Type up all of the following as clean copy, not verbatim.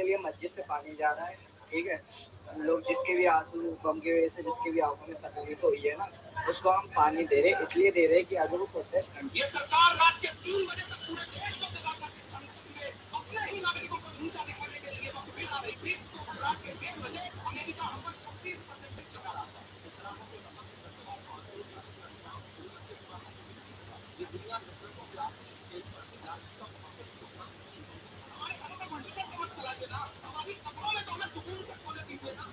के लिए मस्जिद से पानी जा रहा है, ठीक है। लोग जिसके भी आंसू गम की वजह से जिसके भी आंखों में तकलीफ हुई है ना, उसको हम पानी दे रहे, इसलिए दे रहे कि अगर वो प्रोटेस्ट नहीं। ये सरकार रात के 3 बजे तक पूरे देश को अपने ही नागरिकों को ऊंचा दिखाने के लिए वक्त बिता रही थी। तो रात के 3 बजे अमेरिका हम पर 36% लगा रहा था। ये दुनिया हमारे घरों में कंप्यूटर को मत चला देना, हमारी खबरों में तो हमें सुकून से खोले दीजिए ना।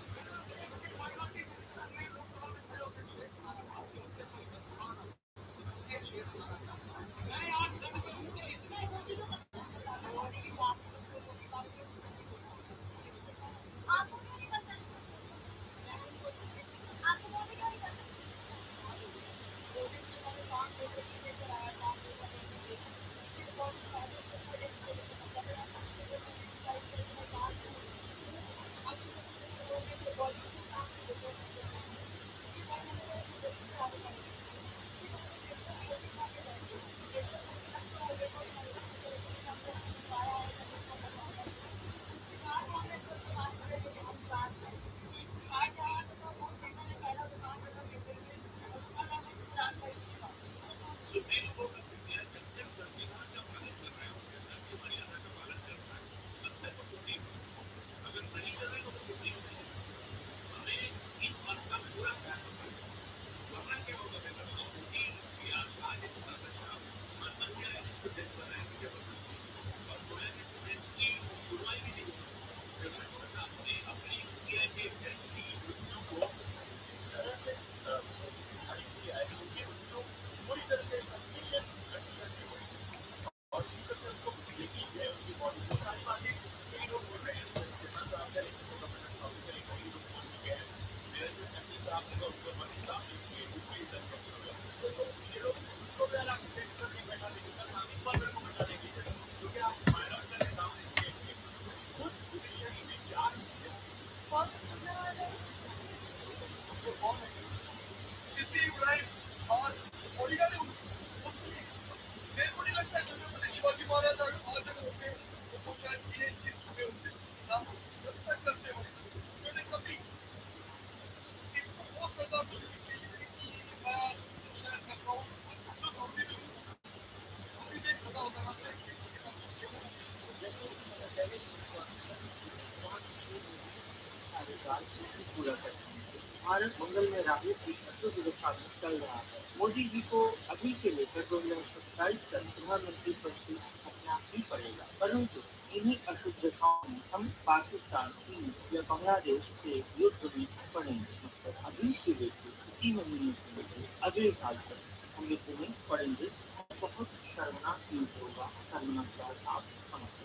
भारत मंगल में रॉकेट की सफल सुरक्षा में चल रहा है। मोदी जी को अभी से लेकर 2027 तक प्रधानमंत्री पद से हटना ही पड़ेगा, परंतु इन्हीं अशुभ रेखाओं में हम पाकिस्तान, चीन या बांग्लादेश से युद्ध में पड़ेंगे। मतलब अभी से लेकर इसी महीने से लेकर अगले साल तक हम युद्ध में पड़ेंगे और बहुत शर्मनाक युद्ध होगा। शर्मनाक बात आप समझ सकते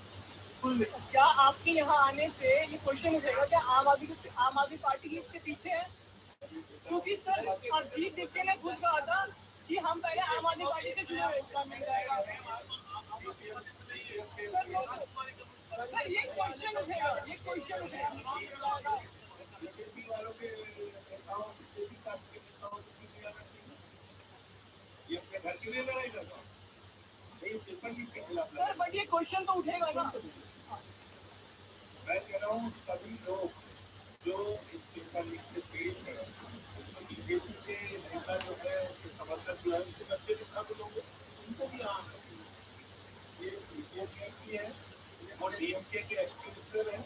हैं। क्या आपके यहाँ आने से ये क्वेश्चन उठेगा क्या आम आदमी पार्टी की इसके पीछे है? क्योंकि सर अजीत दिव्य ने खुद कहा था कि हम पहले आम आदमी पार्टी से जुड़े हुए इतना मिल जाएगा। सर ये क्वेश्चन उठेगा, ये क्वेश्चन उठेगा। ये अपने घर के लिए लड़ाई करता हूँ, सर बट ये क्वेश्चन तो उठेगा ना। मैं कह रहा हूँ सभी लोग जो इस पेपर लीक से पीड़ित है, बीजेपी के नेता जो है, उसके समर्थक जो है, उनके बच्चे लिखा तो लोग उनको भी आम ये बीजेपी की है और डीएमके के एक्सट्रीमिस्ट हैं।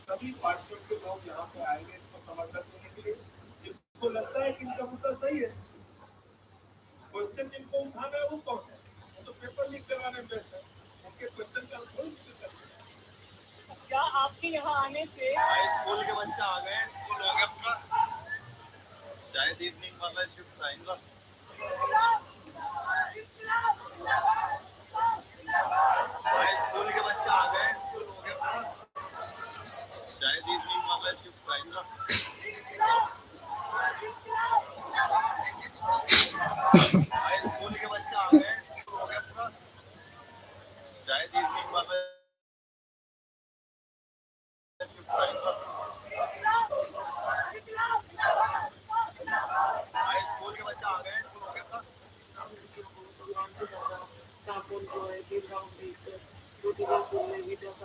सभी पार्टियों के लोग यहाँ पे आएंगे इसको समर्थन देने के लिए, जिसको लगता है कि इनका मुद्दा सही है। क्वेश्चन जिनको उठाना है वो कौन है? तो पेपर लीक करवाने में व्यस्त है, उनके क्वेश्चन का कोई जिक्र नहीं। क्या आपके यहाँ आने से स्कूल के बच्चे आ गए, स्कूल हो गया पूरा, शायद इवनिंग वाला शिफ्ट आएगा। स्कूल के बच्चे आ गए, स्कूल हो गया पूरा, शायद इवनिंग वाला शिफ्ट आएगा। स्कूल के बच्चे आ गए, स्कूल हो गया पूरा, शायद इवनिंग वाला शिफ्ट आएगा। स्कूल के बच्चे आ गए, स्कूल हो गया था।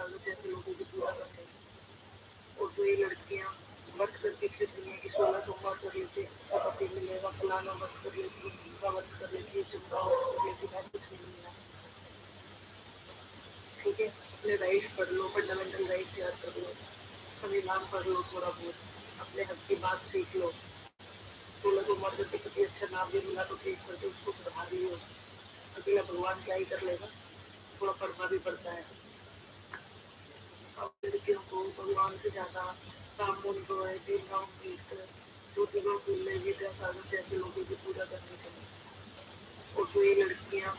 जो है लोगों की पूरा करते हैं। लड़कियां व्रत करके फिर दुनिया की 16 सोमवार कर लेती है, पति मिलेगा, फलाना व्रत कर लेती है, उनका व्रत कर लेती है, चुपका व्रत कर लेती है, कुछ नहीं मिला। ठीक है, अपने राइट्स पढ़ लो, फंडामेंटल राइट्स याद कर लो, संविधान पढ़ लो थोड़ा बहुत, अपने हक की बात सीख लो। 16 सोमवार करके पति अच्छा नाम भी मिला तो ठीक करके उसको पढ़ा रही हो, अकेला भगवान क्या ही कर लेगा, थोड़ा पढ़ना भी पड़ता है। लड़कियों को भगवान से ज्यादा काम उनको है, दिन गाँव भेजकर दो जगह घूमने विद्या सागर जैसे लोगों की पूजा करनी चाहिए। और जो ये लड़कियां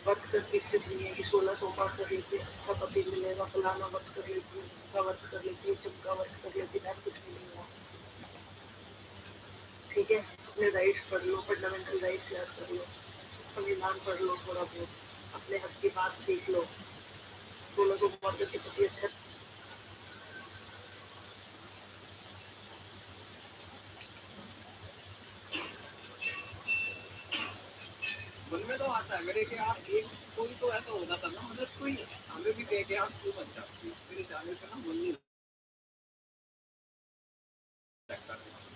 व्रत करके फिर दुनिया की 16 सोमवार कर लेती है, अच्छा पति मिलेगा, फलाना व्रत कर लेती है, उसका व्रत कर लेती है, चुपका व्रत कर लेती है, कुछ नहीं मिला। ठीक है, अपने राइट्स पढ़ लो, फंडामेंटल राइट्स याद कर लो, संविधान पढ़ लो थोड़ा बहुत, अपने हक की बात सीख लो। 16 सोमवार करके पति अच्छा मन में तो आता है मेरे कि यार एक कोई तो ऐसा होना था ना, मतलब कोई हमें भी कह के यार क्यों बन जाती है, मेरे जाने से ना मन नहीं लगता,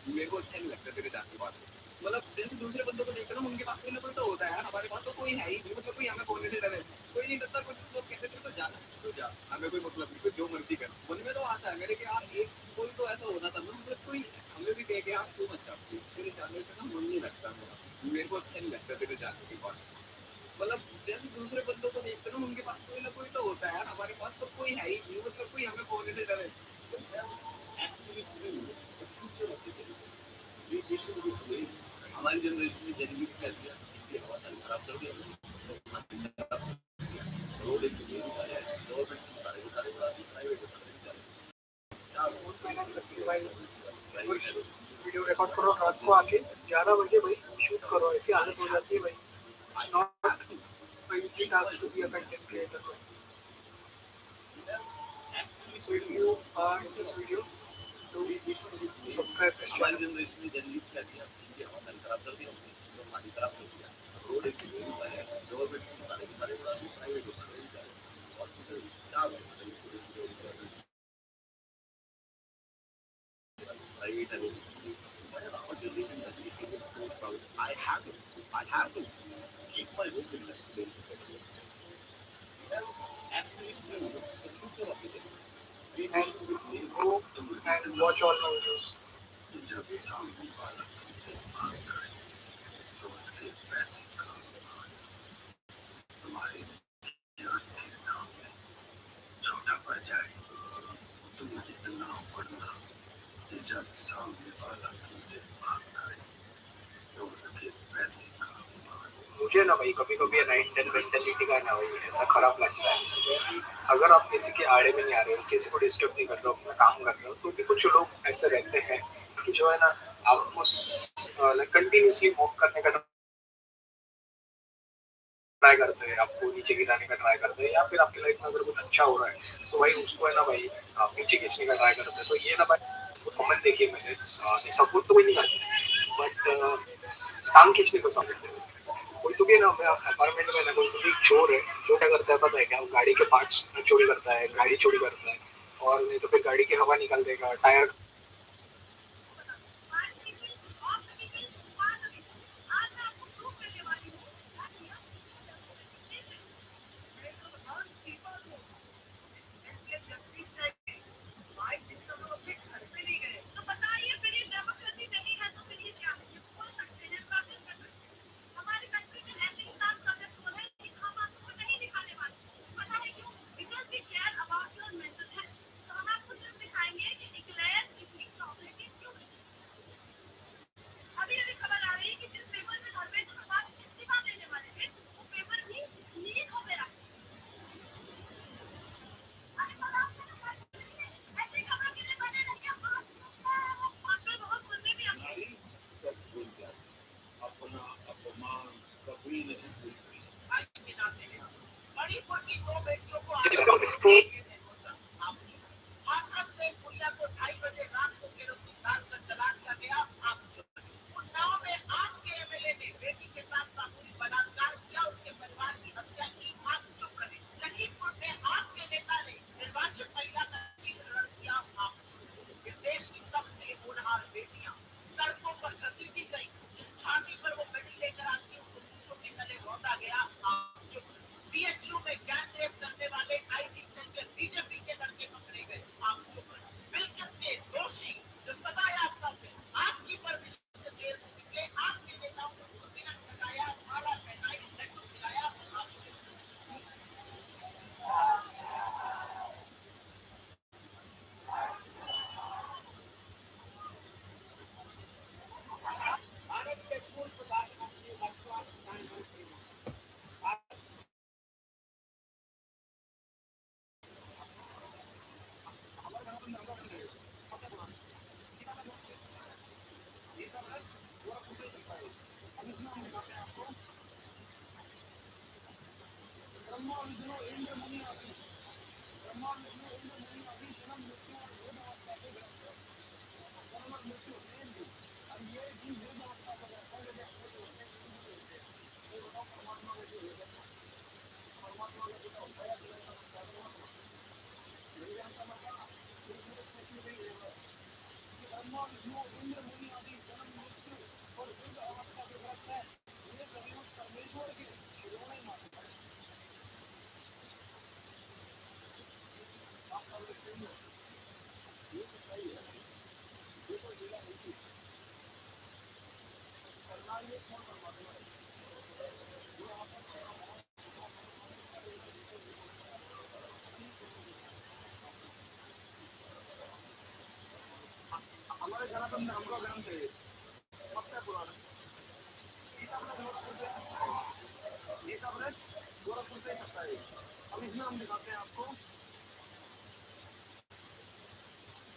मेरे को अच्छा नहीं लगता तेरे जाने के बाद। मतलब जैसे दूसरे बंदों को देखकर ना उनके पास कोई ना कोई तो होता है यार, हमारे पास तो कोई है ही नहीं, मतलब कोई हमें बोलने से डरे कोई नहीं करता, कुछ लोग कहते थे तो जाना तो जा, हमें कोई मतलब नहीं, जो मर्जी कर। मन में तो आता है मेरे कि यार एक कोई तो ऐसा होना था ना, मतलब कोई हमें भी कह के यार क्यों बन जाती है, तेरे जाने से ना मन नहीं लगता मेरा, मेरे को अच्छा नहीं लगता तेरे जाने के बाद। मतलब जैसे दूसरे बंदों को देखते ना उनके पास कोई ना कोई तो होता है यार, हमारे पास तो कोई है ही नहीं, मतलब कोई हमें बोलने से डरे। हमारी जनरेशन में जनरली क्या दिया कि हवा खराब कर दिया, रोड एक गवर्नमेंट सारे के सारे प्राइवेट वीडियो रिकॉर्ड करो रात को आके 11 बजे भाई शूट करो, ऐसी आदत हो जाती है भाई। It's not easy task to be a content creator. Video this video to subscribe this channel. हमारी जनरेशन ने जनरली क्या किया कि हमारा खराब कर दिया, तो हमारी खराब कर दिया, रोड एक गवर्नमेंट सारे के सारे प्राइवेट हॉस्पिटल क्या private our generation is I have to keep my hope in that. Actually, the future of it. And go and watch all my videos. जब सामने वाला तुमसे बात करे तो उसके पैसे तुम्हारे ज्ञान के सामने छोटा पड़ जाए, तुम इतना पढ़ना कि जब सामने वाला तुमसे बात करे तो उसके पैसे मुझे ना भाई कभी कभी ना इंडियन मेंटेलिटी का ना भाई ऐसा खराब लगता है मुझे। अगर आप किसी के आड़े में नहीं आ रहे हो, किसी को डिस्टर्ब नहीं कर रहे हो, अपना काम कर रहे हो, तो भी कुछ लोग ऐसे रहते हैं कि जो है ना आपको कंटिन्यूसली मूव करने का ट्राई करते हैं, आपको नीचे गिराने का ट्राई करते हैं, या फिर आपकी लाइफ में अगर कुछ अच्छा हो रहा है तो भाई उसको है ना भाई आप नीचे खींचने का ट्राई करते हैं। तो ये ना भाई कमेंट देखिए मैंने सपोर्ट तो कोई नहीं करता, बट टांग खींचने को समझते हैं। कोई तो भी ना अपार्टमेंट में ना कोई तो भी चोर है, जो क्या करता है पता है क्या, गाड़ी के पार्ट्स चोरी करता है, गाड़ी चोरी करता है, और नहीं तो फिर गाड़ी की हवा निकाल देगा, टायर हमारे जनार्दन में हमको ग्रंथ है सबसे पुराना गीता व्रत गोरखपुर से सकता है। अब इसमें हम दिखाते हैं आपको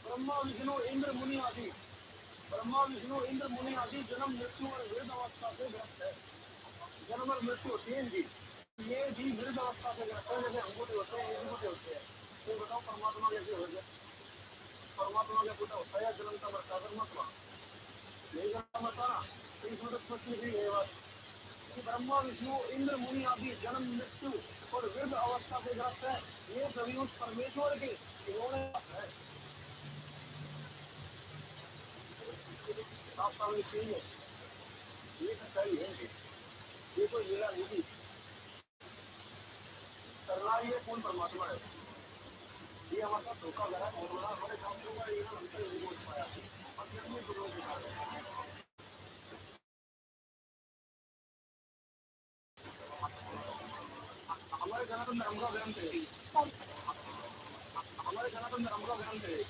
ब्रह्मा विष्णु इंद्र मुनि आदि जन्म मृत्यु और वृद्ध अवस्था से ग्रस्त है। जन्म और मृत्यु तीन जी ये भी वृद्ध अवस्था से ग्रस्त है। जैसे अंगूठे होते हैं ये अंगूठे होते हैं। तो बताओ परमात्मा कैसे हो गया? परमात्मा का पुत्र होता है जन्म का मरता परमात्मा नहीं जन्म मरता ना। तो इसमें तो स्पष्ट लिखी है बात कि ब्रह्मा विष्णु इंद्र मुनि आदि जन्म मृत्यु और वृद्ध अवस्था से ग्रस्त है। ये सभी उस परमेश्वर के इन्होंने है। साफ साफ लिखी है ये सच्चाई है। ये कोई लीला नहीं करना ये कौन परमात्मा है। ये हमारे साथ धोखा लगा हमारे काम होगा ये हमसे नहीं बोल पाया और कितने लोगों के साथ हमारे जनार्दन धर्म का ग्रंथ है। हमारे जनार्दन धर्म का ग्रंथ है।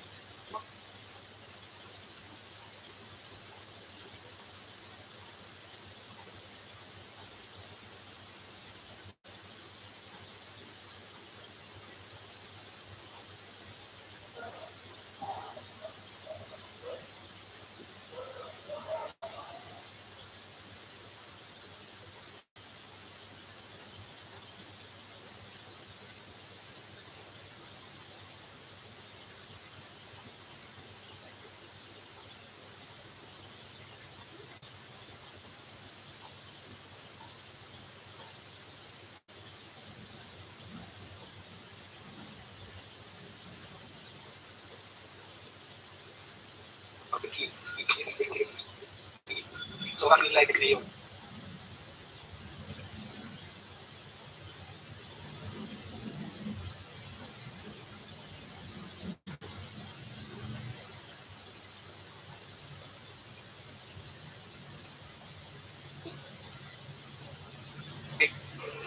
So I mean, like, see,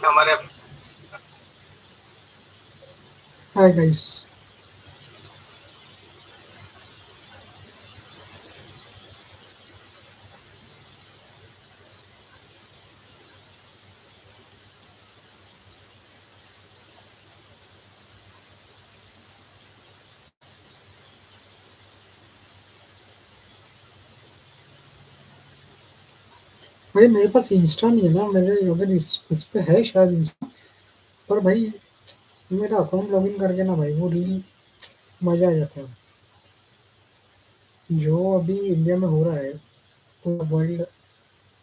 हमारे Hi guys. भाई मेरे पास इंस्टा नहीं है ना। मेरे अगर इस पे है शायद इंस्टा, पर भाई मेरा अकाउंट लॉगिन करके ना भाई वो रील मजा आ जाता है। जो अभी इंडिया में हो रहा है पूरा वर्ल्ड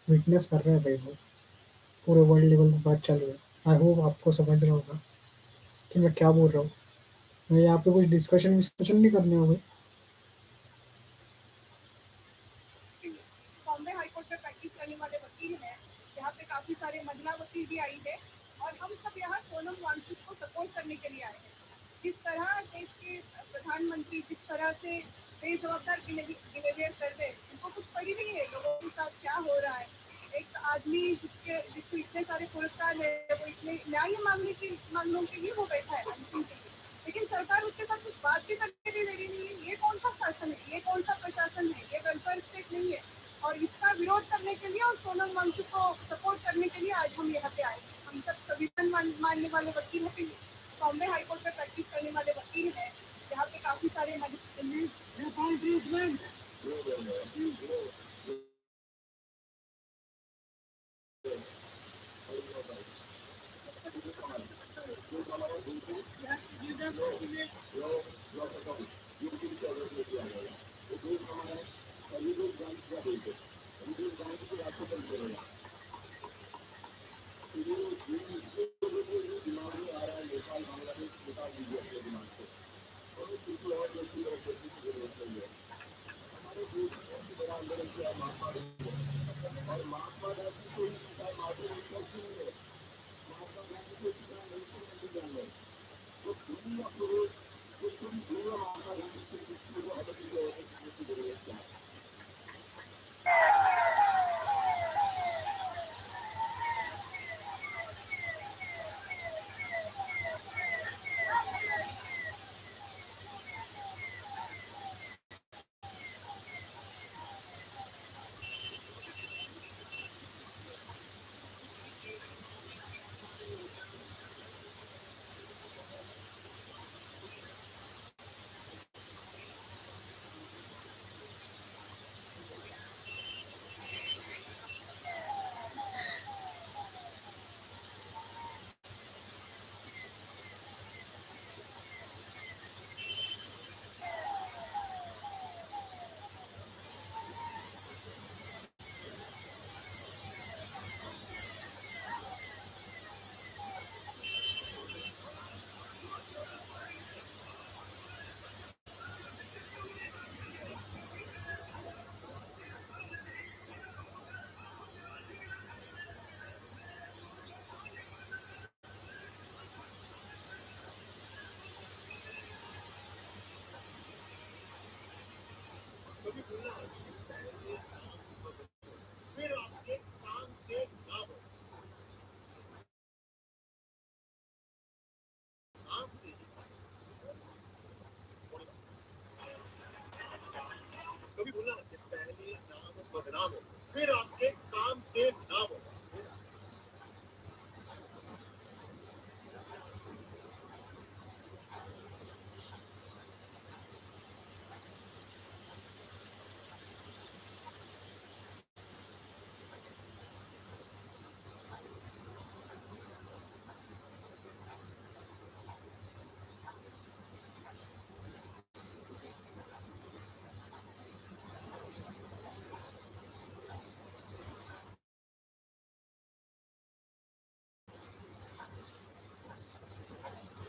विटनेस कर रहा है भाई। वो पूरे वर्ल्ड लेवल पे बात चालू है। आई होप आपको समझ रहा होगा कि मैं क्या बोल रहा हूँ। मैं यहाँ पे कुछ डिस्कशन विस्कशन नहीं करने हो भाई। बॉम्बे हाईकोर्ट में प्रैक्टिस करने वाले वकील हैं। यहाँ पे काफी सारे महिला वकील भी आई है और हम सब यहाँ सोनम वांगचुक को सपोर्ट करने के लिए आए हैं। जिस तरह देश के प्रधानमंत्री जिस तरह से बेजवाबदार बिहेवियर कर रहे हैं, उनको कुछ पड़ी नहीं है लोगों के साथ क्या हो रहा है। एक आदमी जिसको इतने सारे पुरस्कार है वो इतने न्याय मांगने के लिए वो बैठा है अंतिम के लिए, लेकिन सरकार उसके साथ कुछ बात भी करने के लिए रेडी नहीं है। ये कौन सा शासन है? ये कौन सा प्रशासन है? ये वेलफेयर स्टेट नहीं है। और इसका विरोध करने के लिए और सोनम वांगचुक को सपोर्ट करने के लिए आज हम यहाँ पे आए। हम सब संविधान मानने वाले वकील हैं। बॉम्बे हाईकोर्ट में प्रैक्टिस करने वाले वकील हैं। यहाँ पे काफी सारे भूलना मत, पहले नाम बदलो, फिर आपके काम से ना बढ़ो, नाम से ही कभी भूलना मत, पहले नाम बदनाम हो, फिर आपके काम से ना बढ़ो।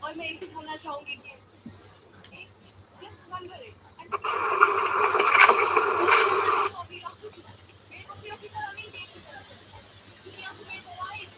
और मैं एक चीज बोलना चाहूंगी कि just remember it and अभी आपको बेवकूफियों की तरह नहीं देखी तरह से दुनिया को बेवकूफी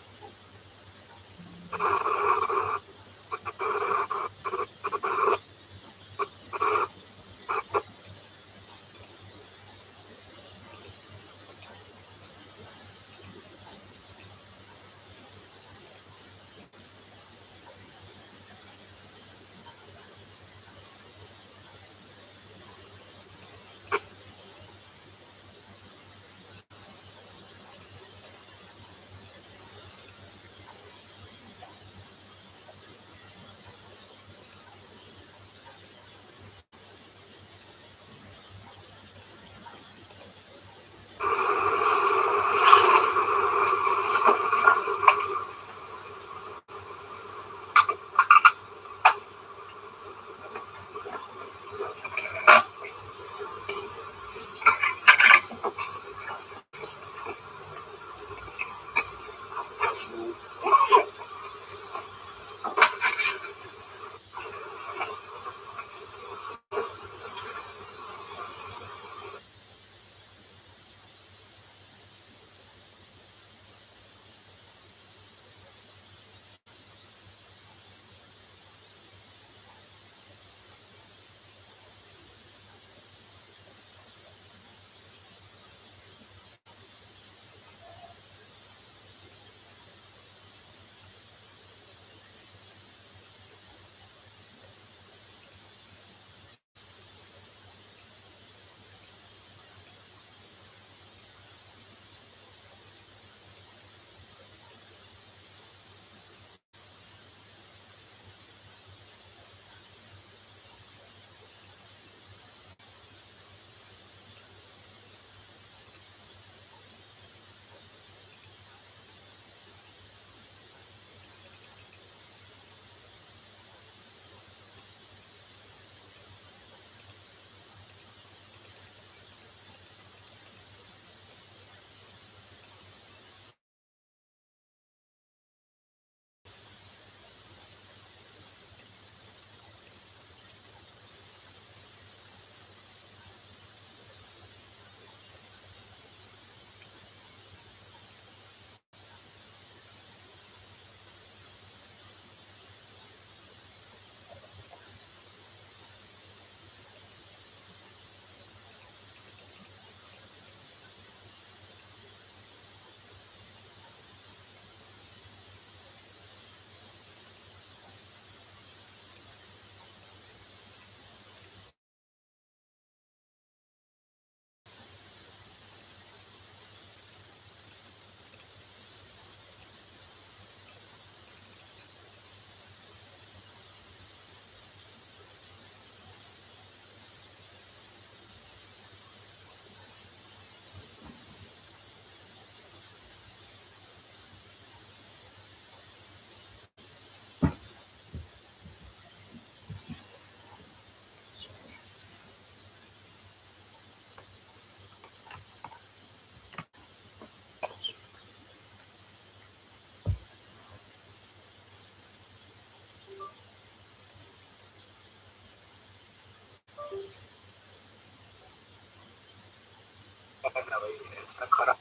करना भाई ऐसा खराब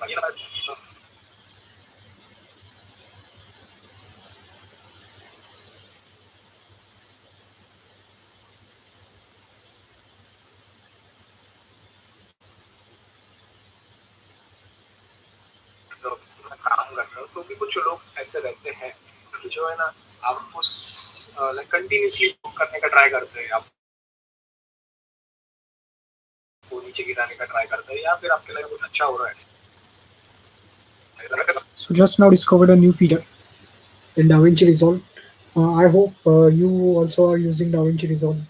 काम कर रहे हो तो भी कुछ लोग ऐसे रहते हैं कि जो है ना आपको लाइक कंटिन्यूसली करने का ट्राई करते हैं, आपको नीचे गिराने का ट्राई करते हैं, या फिर आपके लिए कुछ अच्छा हो रहा है। So just now discovered a new feature in DaVinci Resolve. I hope you also are using DaVinci Resolve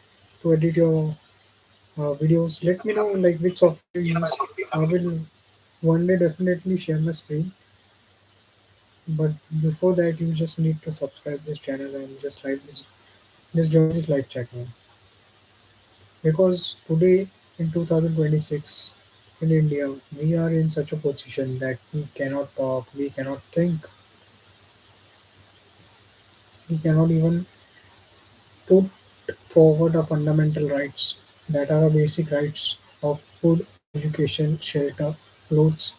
to edit your videos. Let me know like which software you use. I will one day definitely share my screen. But before that, you just need to subscribe this channel and just like this, just join this live chat now. Because today in 2026 in India, we are in such a position that we cannot talk, we cannot think, we cannot even put forward our fundamental rights that are our basic rights of food, education, shelter, clothes.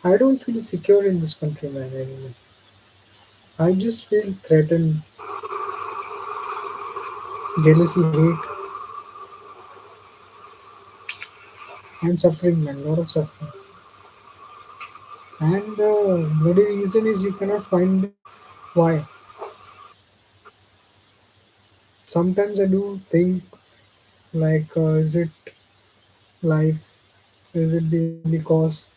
I don't feel secure in this country, man, anymore. I just feel threatened, jealousy, hate, and suffering, man, lot of suffering. And the bloody reason is you cannot find why. Sometimes I do think like, is it life? Is it the only cause?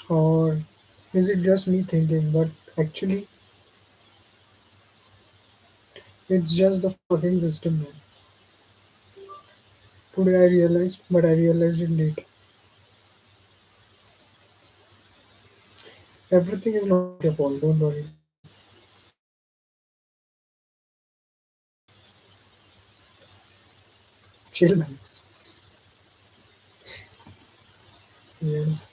Or is it just me thinking? But actually, it's just the fucking system, man. Today I realized, but I realized it late. Everything is not your fault, don't worry. Chill, man. Yes.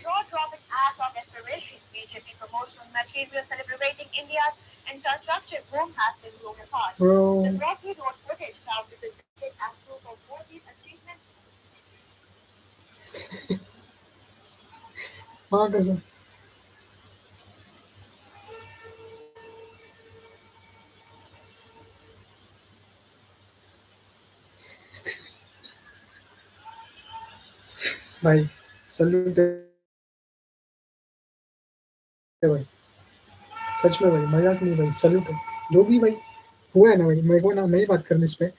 Jaw-dropping act of desperation, BJP promotional material celebrating India's infrastructure boom has been blown apart. The Bro, grassy road footage proudly presented as proof of Modi's achievements. हाँ कसम भाई salute है भाई सच में भाई मजाक नहीं भाई सल्यूट है जो भी भाई हुआ है ना भाई मेरे को ना नहीं बात करनी इस पे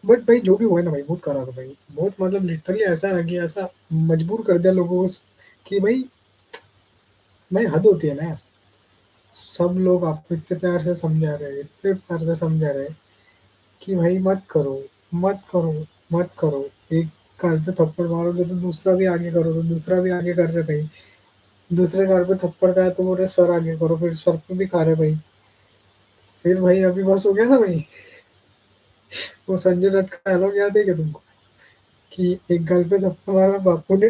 बट भाई जो भी हुआ है ना भाई बहुत करा था भाई बहुत मतलब लिटरली ऐसा है कि ऐसा मजबूर कर दिया लोगों को कि भाई हद होती है ना यार सब लोग आपको इतने प्यार से समझा रहे हैं इतने प्यार से समझा रहे हैं कि भाई मत करो मत करो मत करो एक गाल पे थप्पड़ मारोगे तो दूसरा भी आगे करो तो दूसरा भी आगे कर रहे भाई दूसरे गाल पे थप्पड़ खाए तो बोले सर आगे करो फिर सर पे भी खा रहे भाई फिर भाई अभी बस हो गया ना भाई वो संजय दत्त का डायलॉग याद है क्या तुमको कि एक गाल पे थप्पड़ मारा बापू ने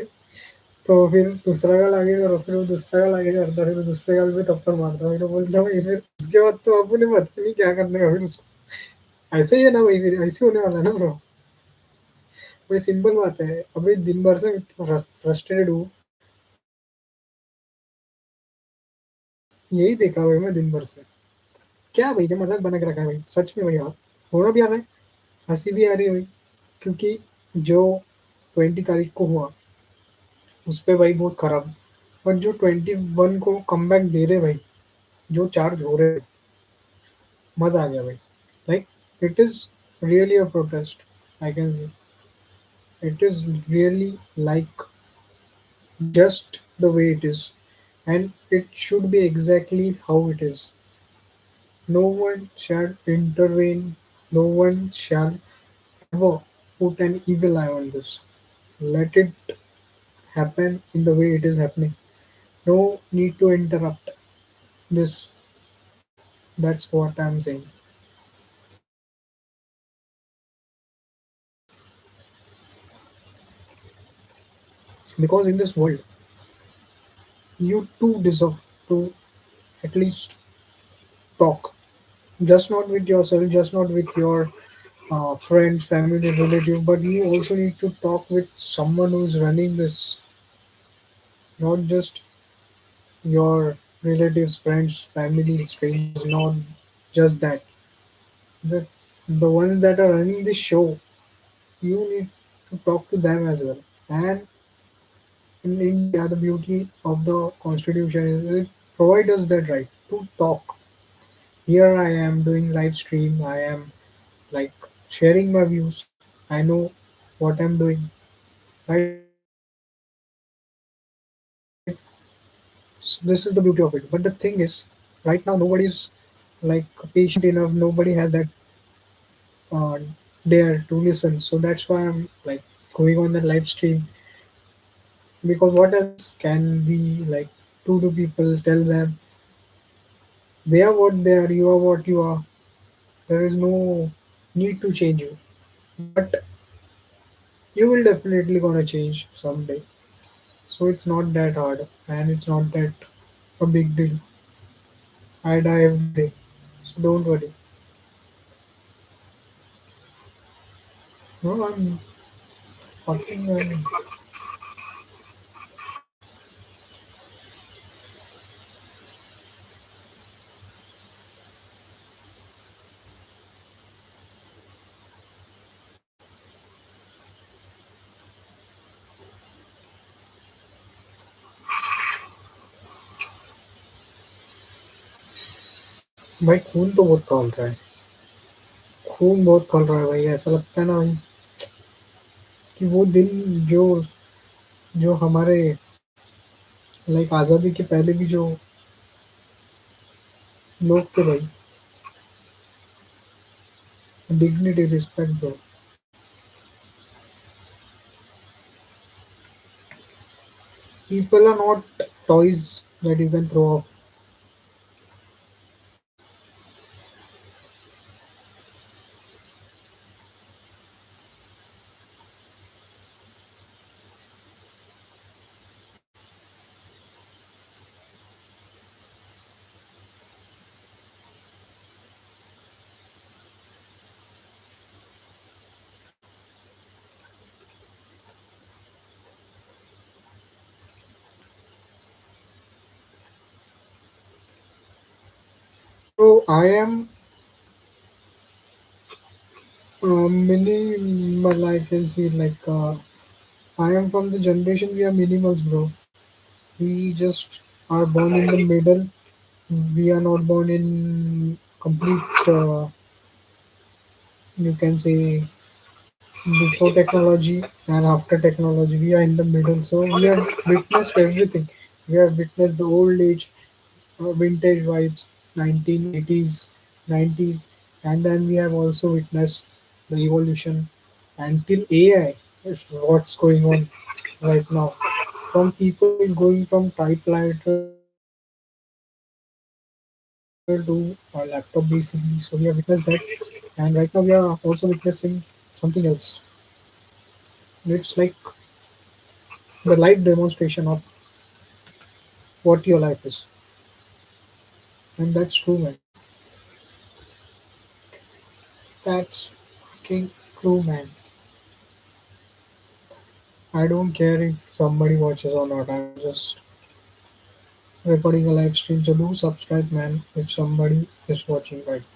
तो फिर दूसरा गाल आगे करो फिर वो दूसरा गाल आगे करता फिर वो दूसरे गाल पे थप्पड़ मारता फिर वो बोलता भाई फिर उसके बाद तो बापू ने पता नहीं क्या करने का फिर उसको ऐसे ही है ना भाई फिर ऐसे होने वाला है ना ब्रो भाई सिंपल बात है अभी दिन भर से फ्रस्ट्रेटेड हूँ यही देखा भाई मैं दिन भर से क्या भाई क्या मजाक बना के रखा है भाई सच में भाई हाँ होना भी आ रहा है हंसी भी आ रही है भाई क्योंकि जो 20 तारीख को हुआ उस पे भाई बहुत खराब बट जो 21 को कम बैक दे रहे भाई, जो चार्ज हो रहे, मजा आ गया भाई. Like it is really a protest. I can say it is really like just the way it is, and it should be exactly how it is. No one shall intervene. No one shall ever put an evil eye on this. Let it happen in the way it is happening. No need to interrupt this. That's what I'm saying. Because in this world, you too deserve to at least talk. Just not with yourself, just not with your friends, family, relative, but you also need to talk with someone who's running this, not just your relatives, friends, family, strangers, not just that. The, the ones that are running this show, you need to talk to them as well. And in India, the beauty of the constitution is it provides us that right to talk. Here I am doing live stream, I am like sharing my views. I know what I'm doing, right? So this is the beauty of it. But the thing is, right now nobody's like patient enough. Nobody has that uh, dare to listen. So that's why I'm like going on the live stream, because what else can we like do to people? Tell them they are what they are. You are what you are. There is no need to change you, but you will definitely gonna change someday. So it's not that hard, and it's not that a big deal. I die every day, so don't worry. No, I'm fucking. भाई खून तो बहुत खौल रहा है. खून बहुत खौल रहा है भाई. ऐसा लगता है ना भाई कि वो दिन जो जो हमारे लाइक आज़ादी के पहले भी जो लोग थे भाई. Dignity, respect bro. People are not toys that you can throw off. So I am minimal. I can see like I am from the generation we are minimals, bro. We just are born in the middle. We are not born in complete. You can say before technology and after technology. We are in the middle, so we have witnessed everything. We have witnessed the old age, vintage vibes, 1980s, 90s, and then we have also witnessed the evolution until AI. Is what's going on right now. From people going from typewriter to laptop basically. So we have witnessed that, and right now we are also witnessing something else. It's like the live demonstration of what your life is, and that's true, man. That's fucking true, man. I don't care if somebody watches or not. I'm just recording a live stream, so do subscribe, man. If somebody is watching right now.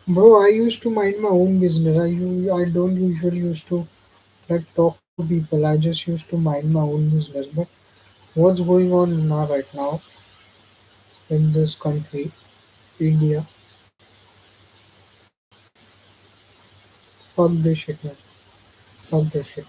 Bro, I used to mind my own business. I don't usually used to like talk to people. I just used to mind my own business. But what's going on now right now in this country, India? Fuck this shit, man. Fuck this shit.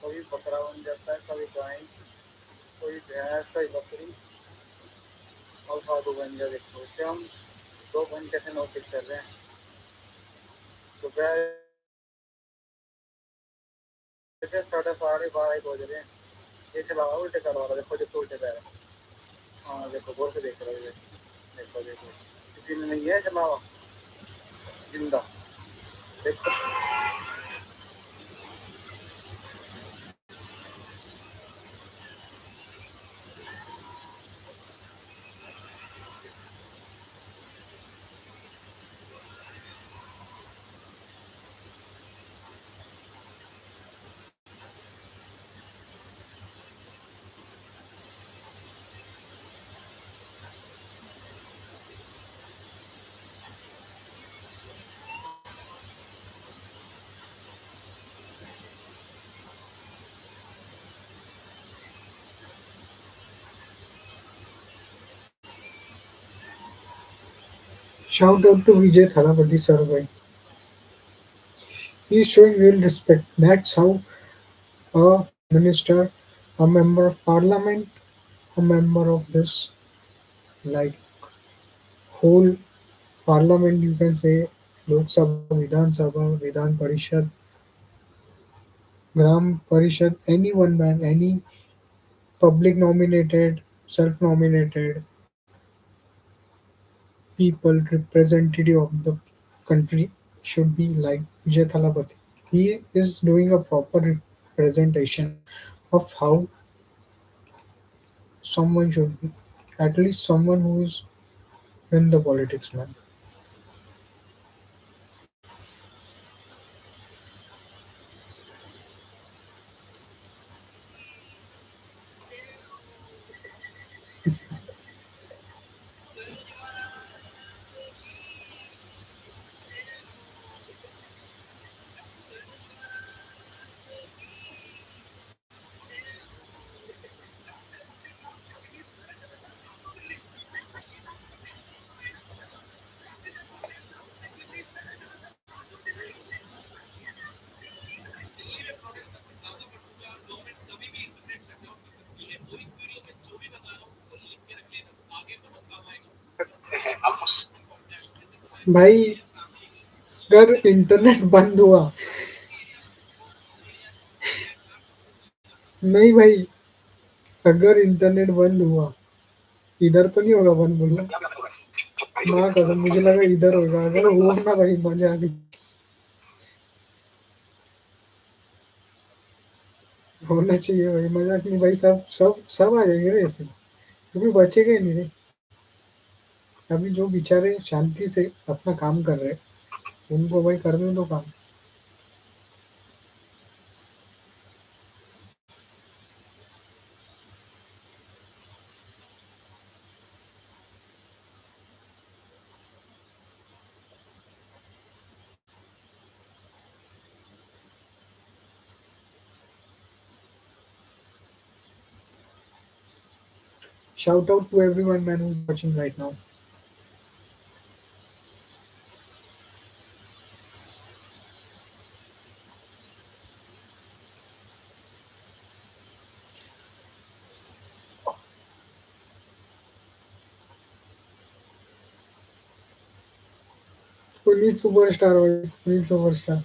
कभी बकरा बन जाता है, कभी गाय, कोई भैंस, कोई बकरी और साधु बन जाए। देखो इससे हम 2 घंटे से नोटिस कर रहे हैं। सुबह से 12:30 1 बज रहे हैं। ये चला उल्टे करवा रहा, देखो देखो उल्टे कर रहा है। हाँ देखो गौर से देख रहा है। देखो देखो किसी ने नहीं है चला हुआ जिंदा। देखो Shout out to Vijay Thalapathy sir, bhai. He's showing real respect. That's how a minister, a member of parliament, a member of this like whole parliament, you can say Lok Sabha, Vidhan Sabha, Vidhan Parishad, Gram Parishad, anyone man, any public nominated, self nominated people representative of the country should be like Vijay Thalapathy. He is doing a proper representation of how someone should be. At least someone who is in the politics, man. भाई अगर internet बंद हुआ, नहीं भाई, अगर internet बंद हुआ, इधर तो नहीं होगा बंद बोलना। माँ कसम मुझे लगा इधर होगा, अगर हुआ ना भाई मजा आ गई। होना चाहिए भाई, मजाक नहीं भाई, सब सब सब आ जाएंगे रे फिर, क्योंकि बचेगा ही नहीं रे। अभी जो बेचारे शांति से अपना काम कर रहे हैं उनको भाई करने दो काम। Shout out to everyone man who's watching right now. Puneet superstar भाई, पुनीत सुपरस्टार।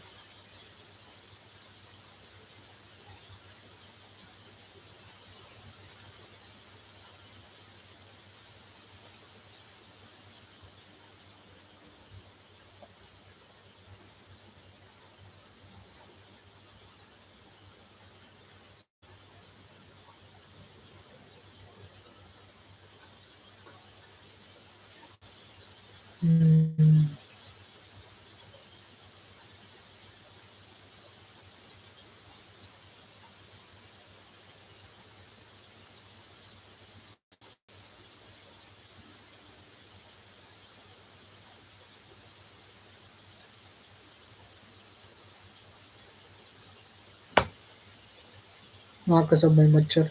Hmm. वहाँ का सब भाई मच्छर.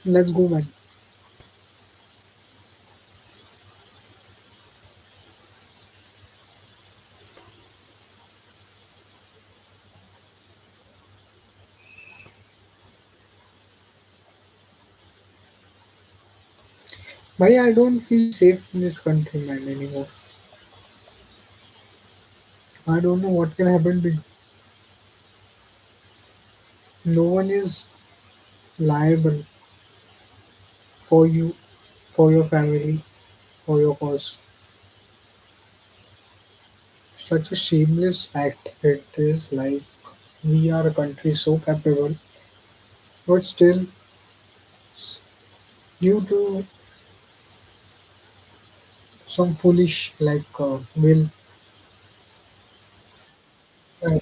Let's go, man. Bhai, I don't feel safe in this country, man, anymore. I don't know what can happen to you. No one is liable for you, for your family, for your cause. Such a shameless act. It is like we are a country so capable, but still, due to some foolish will. uh,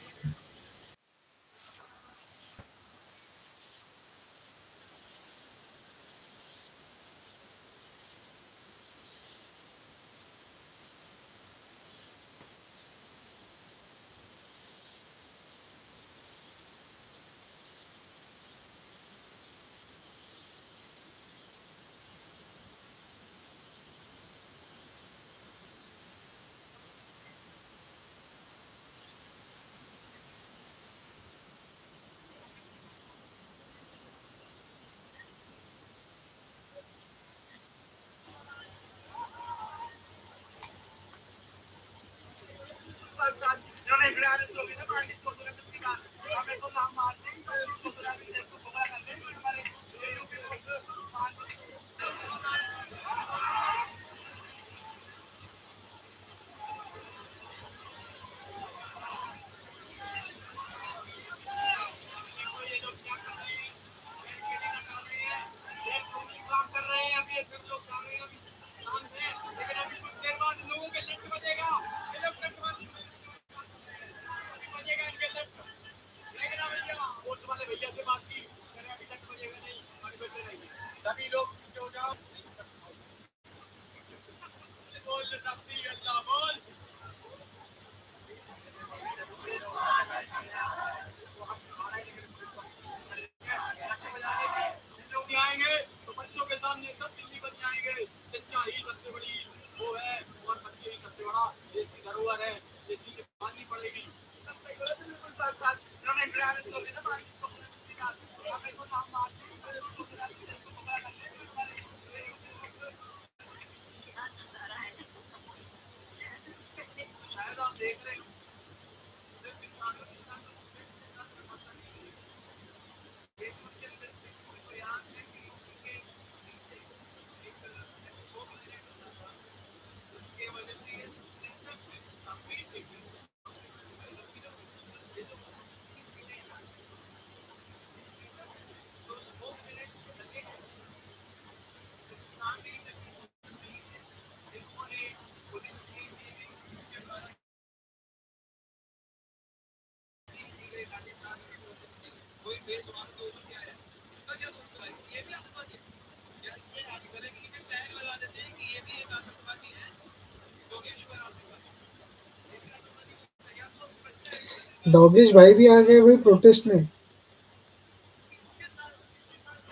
डॉगेश भाई भी आ गए भाई protest में.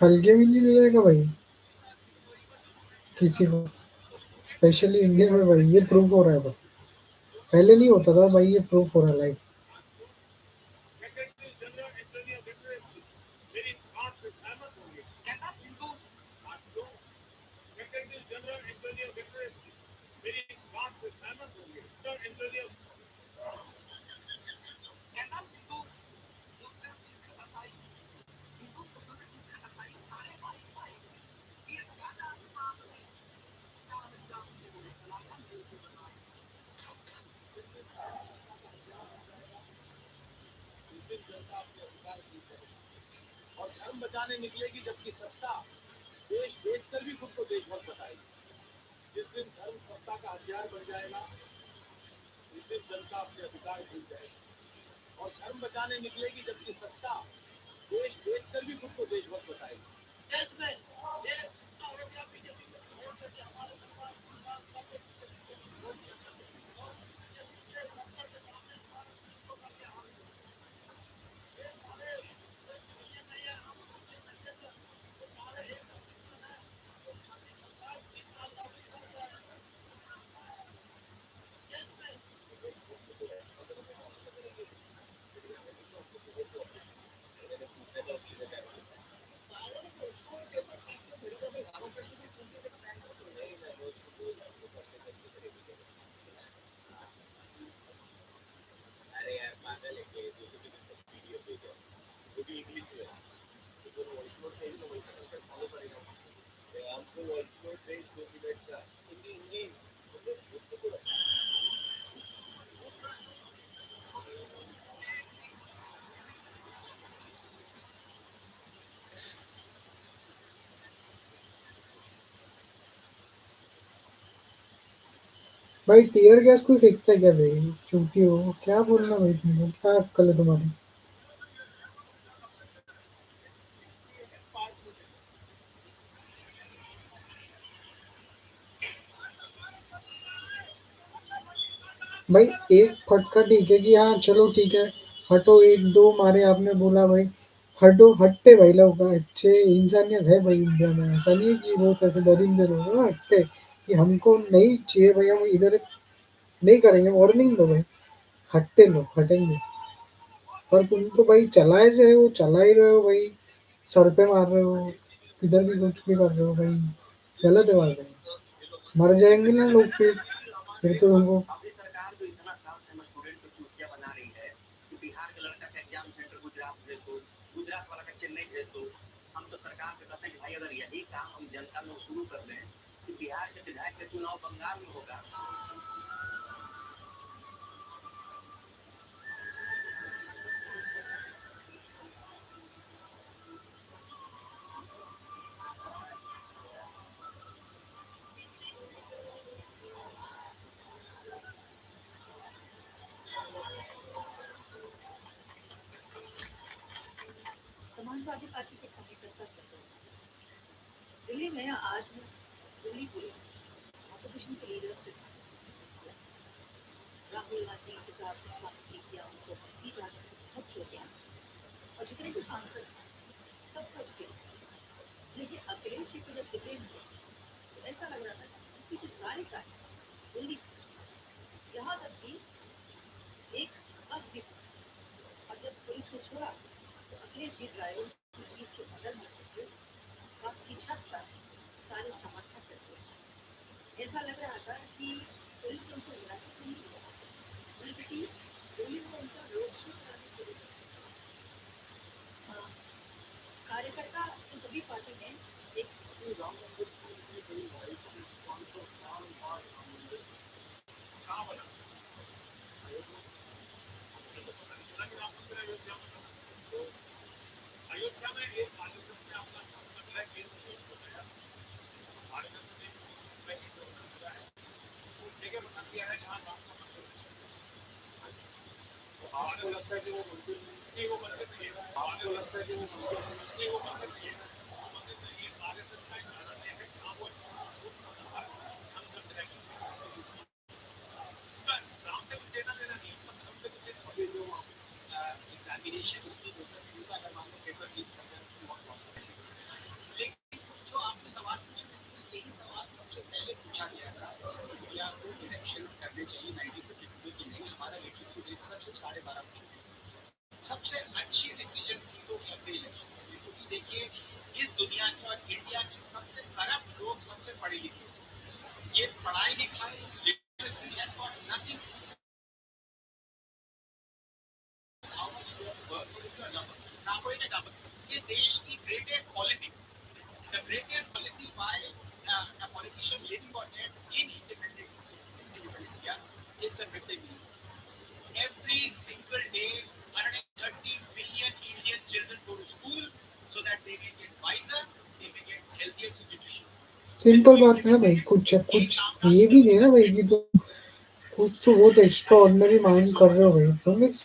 हल्के में नहीं लेगा भाई किसी को, स्पेशली इंडिया में भाई. ये प्रूफ हो रहा है भाई. पहले नहीं होता था भाई, ये प्रूफ हो रहा है लाइक. बचाने निकलेगी जबकि सत्ता देश बेचकर भी खुद को देशभक्त बताएगी। जिस दिन धर्म सत्ता का हथियार बन जाएगा उस दिन जनता अपने अधिकार भूल जाएगी और धर्म बचाने निकलेगी जबकि सत्ता देश बेचकर भी खुद को देशभक्त बताएगी। देश में ये कांग्रेस या बीजेपी को वोट करके हमारे सरकार भाई टीयर गैस कोई फेंकता है क्या भाई? चूती हो क्या बोलना भाई, तुमको क्या अक्कल है तुम्हारी? भाई एक फटका ठीक है कि हाँ चलो ठीक है, हटो एक दो मारे आपने बोला भाई, हटो हटते भाई लोग अच्छे इंसानियत है भाई इंडिया में, ऐसा नहीं है कि बहुत ऐसे दरिंदे लोग हैं, हटते कि हमको नहीं चाहिए भाई, हम इधर नहीं करेंगे, वार्निंग दो भाई, हटते लोग हटेंगे। पर तुम तो भाई चला ही रहे हो, चला ही रहे हो भाई, सर पे मार रहे हो, किधर भी कुछ भी कर रहे हो भाई, गलत है बात है, मर जाएंगे ना लोग फिर तो तुमको। अभी सरकार जो इतना साल से स्टूडेंट को चूतिया बना रही है कि बिहार के लड़का का एग्जाम सेंटर गुजरात भेज दो, गुजरात वाला का चेन्नई भेज दो। हम तो सरकार से कहते हैं कि भाई अगर यही काम हम जनता में शुरू कर दें कि बिहार के विधायक का चुनाव बंगाल में होगा। समाजवादी पार्टी के कार्यकर्ता दिल्ली में आज दिल्ली पुलिस ऑपोजिशन के लीडर्स के साथ राहुल गांधी के साथ बातचीत किया, उनको हंसी बात बहुत चोटियां और जितने भी सांसद सब कुछ किया, लेकिन अखिलेश जी को जब दिल्ली में तो ऐसा लग रहा था कि सारे कार्य दिल्ली यहाँ तक कि एक बस भी, और जब पुलिस ने छोड़ा तो अखिलेश जी ड्राइवर की सीट के बगल में बस की छत पर सारे समर्थक करते, ऐसा लग रहा था कि पुलिस ने उनको हिरासत नहीं लिया, बल्कि दिल्ली में उनका रोड शो कराने के लिए कार्यकर्ता तो सभी पार्टी ने एक राम मंदिर की बड़ी भाई 500 साल बाद राम मंदिर कहाँ बना, राम मंदिर अयोध्या में बना। तो अयोध्या में एक कार्यक्रम में अपना मतलब केंद्र बनाया, भारत ने मिला है, उस जगह बना दिया है जहाँ राम का मंदिर है। तो आपको लगता है कि वो मंदिर नहीं, वो मंदिर नहीं है, आपको लगता है कि वो मंदिर नहीं, वो मंदिर नहीं है, वो मंदिर नहीं है, कार्यक्रम का इरादा नहीं है, कहाँ वो हम सब रहेंगे राम से कुछ लेना देना नहीं, मतलब से कुछ अभी जो एग्जामिनेशन उसकी होता है, अगर मान लो पेपर लीक कर जाए तो बहुत प्रॉब्लम है। लेकिन जो आपने सवाल पूछे यही सवाल सबसे पहले पूछा गया था कि आपको इलेक्शंस करने चाहिए 1952 की नहीं, हमारा लिटरेसी रेट सिर्फ 12.5%, सबसे अच्छी डिसीजन थी वो एवरी इलेक्शन, क्योंकि देखिए सिंपल बात है ना भाई, कुछ कुछ ये भी नहीं है ना भाई कि तुम कुछ तो बहुत एक्स्ट्रा ऑर्डिनरी माइंड कर रहे हो भाई, तुम एक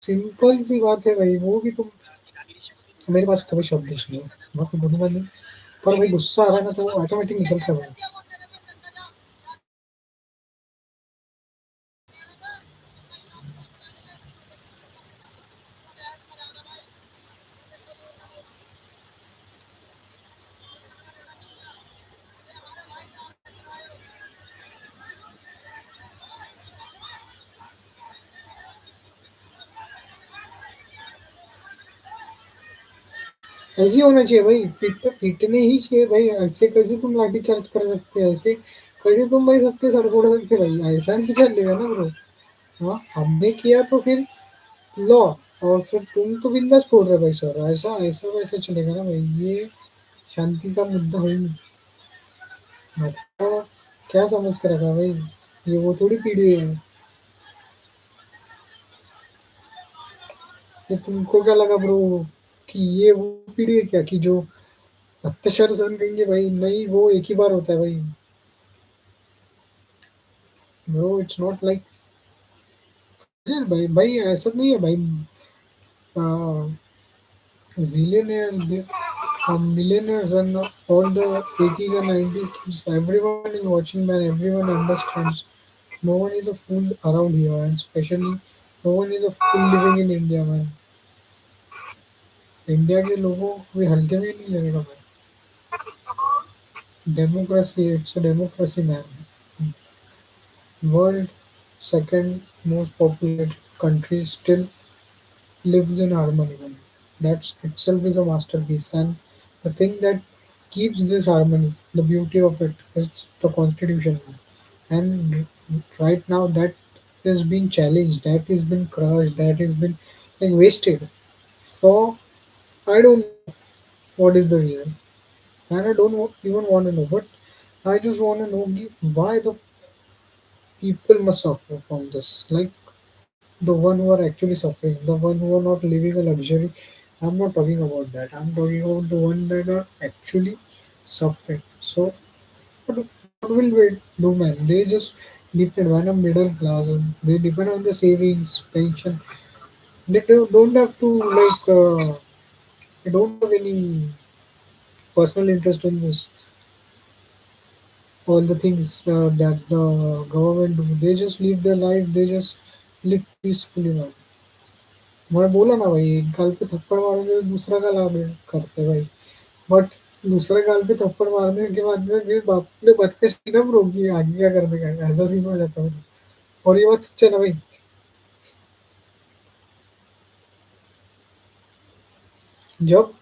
सिंपल सी बात है भाई वो कि तुम, मेरे पास कभी शब्द नहीं है, मैं कोई बोलूंगा नहीं, पर भाई गुस्सा आ रहा है ना तो वो ऑटोमेटिक निकलता है भाई। ऐसे ही होना चाहिए भाई, पीटने ही चाहिए भाई, ऐसे कैसे तुम लाठी चार्ज कर सकते हैं, ऐसे कैसे तुम भाई सबके सर फोड़ सकते भाई, ऐसा नहीं चलेगा ना ब्रो। हाँ हमने किया तो फिर लो, और फिर तुम तो बिंदास फोड़ रहे भाई सर, ऐसा ऐसा वैसे चलेगा ना भाई, ये शांति का मुद्दा है ही नहीं। मतलब क्या समझ कर रखा भाई, ये वो थोड़ी पीढ़ी है। ये तुमको क्या लगा ब्रो कि ये वो पीढ़ी है क्या कि जो अत्याचार सहन करेंगे भाई, नहीं वो एक ही बार होता है भाई। ब्रो इट्स नॉट लाइक, भाई भाई ऐसा नहीं है भाई। Zillionaire, millionaires and all the 80s and 90s kids, everyone is watching man, everyone understands. No one is a fool around here, and especially no one is a fool living in India, man. India के लोगों को भी हल्के में नहीं लगेगा भाई। Democracy, it's a democracy man, world second most populated country still lives in harmony. Man. That itself is a masterpiece. And the thing that keeps this harmony, the beauty of it, is the constitution. Man. And right now, that is being challenged, that has been crushed, that has been like wasted. For I don't know what is the reason, and I don't even want to know. But I just want to know why the people must suffer from this. Like the one who are actually suffering, the one who are not living a luxury. I'm not talking about that. I'm talking about the one that are actually suffering. So what will we do, man? They just depend on a middle class. They depend on the savings, pension. They don't have to like. They don't have any personal interest in this. All the things that the government do. They just live their life. They just live peacefully, man. मैं बोला ना भाई, एक गाल पे थप्पड़ मारोगे तो दूसरा गाल आगे करते भाई, बट दूसरे गाल पे थप्पड़ मारने के बाद में फिर बाप ने बदतमीज की ना ब्रो कि आगे क्या करने का है, ऐसा सीन हो जाता है। और ये बात सच्ची है ना भाई। जब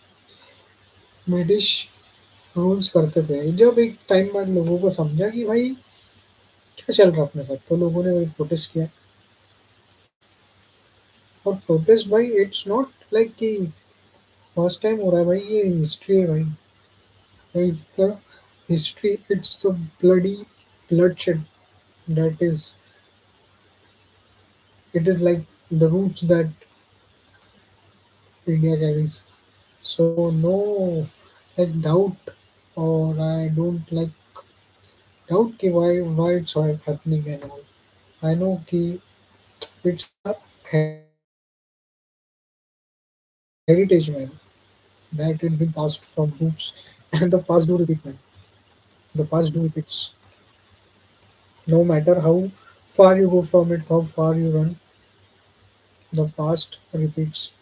ब्रिटिश रूल्स करते थे, जब एक टाइम बाद लोगों को समझा कि भाई क्या चल रहा है अपने साथ, तो लोगों ने भाई प्रोटेस्ट किया। और प्रोटेस्ट भाई इट्स नॉट लाइक कि फर्स्ट टाइम हो रहा है भाई, ये हिस्ट्री है भाई, is the history, it's the bloody bloodshed that is, it is like the roots that India carries. So no like doubt, or I don't like doubt ki why it's happening and all. I know ki it's a heritage, man, that it's been passed from roots, and the past do repeat, man. The past do repeats. No matter how far you go from it, how far you run, the past repeats.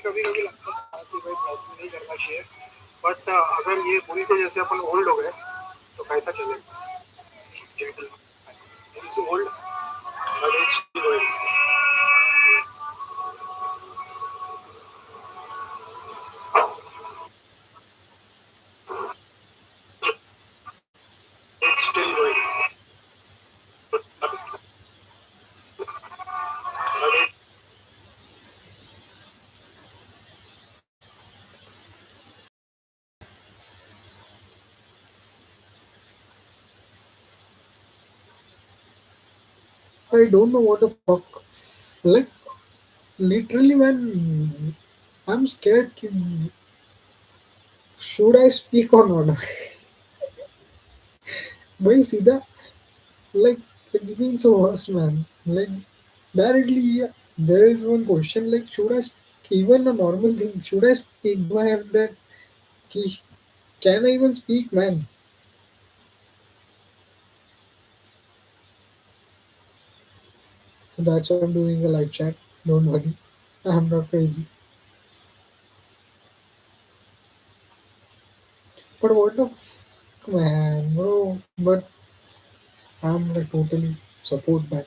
कभी कभी लगता था कि भाई blogging नहीं करना चाहिए, but अगर ये हुई तो जैसे अपन ओल्ड हो गए तो कैसा चलेगा, gentle is old but is still going, is still going but I don't know what the fuck. Like, literally, man, I'm scared. Should I speak or not? भाई सीधा like it's been so worse, man. Like directly, yeah, there is one question like should I speak even a normal thing? Should I speak? Do I have that? ki- Can I even speak, man? So that's why I'm doing a live chat. Don't worry, I'm not crazy. But what the fuck, man, bro? But I'm like totally support that.